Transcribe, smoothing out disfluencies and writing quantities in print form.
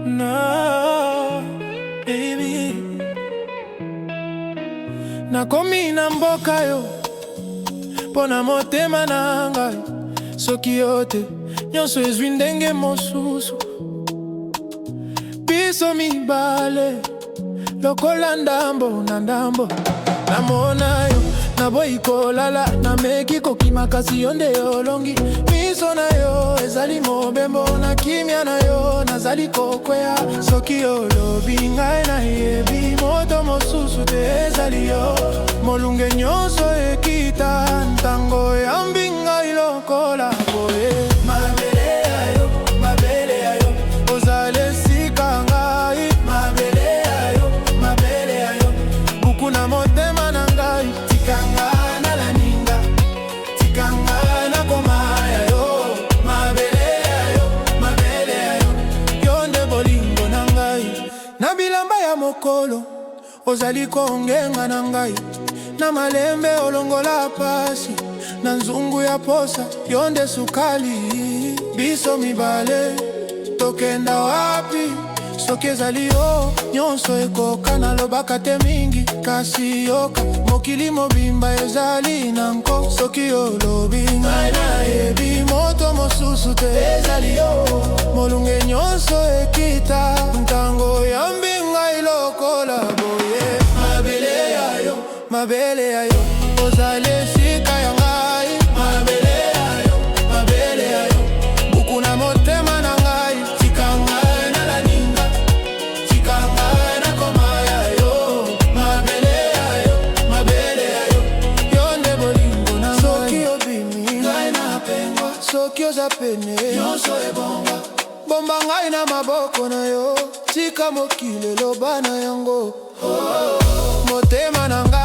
No, baby. Nakomi na mboka yo pona motema na ngai. Soki yote nyonso ezwi ndenge mosusu. Biso mibale lokola ndambo na ndambo. Namona yo naboyi kolala, nameki kokima kasi yo nde yolongi. Miso na yo ezali mobembo, na kimia na yo nazali kokwea. Soki olobi ngai nayebi, moto mosusu te ezali yo. Molunge nyonso ekita, ntango yambi ngai lokola boye. Mabele ayo, mabele ayo, ozali esika ngai. Mabele ayo, mabele ayo, buku na motema na ngai. Tikanga na laninga, tikanga na komaya yo. Mabele ayo, mabele ayo, yonde bolingo na ngai. Na bilamba ya mokolo ozali kongenga na ngai. Na malembe olongola pasi, na nzungu ya posa yonde sukali. Biso mibale tokenda wapi? Soki ezali yo nyonso ekoka. Nalobaka te mingi kasi yoka, mokili mobimba ezali nanko. Soki olobi ngai nayebi, moto mosusu te ezali yo. Molunge nyonso ekita, ntango yambi ngai lokola boye. Mabele ayo, mabele ayo, ozali esika ya ngai. Mabele ayo, mabele ayo, buku na motema na ngai. Tikanga na laninga, tikanga na komaya yo. Mabele ayo, mabele ayo, yonde bolingo na ngai. Soki obimi ngai na pengwa, soki oza pene nyonso ebonga. Bomba ngai na maboko na yo, tika mokili loba na yango. Motema na ngai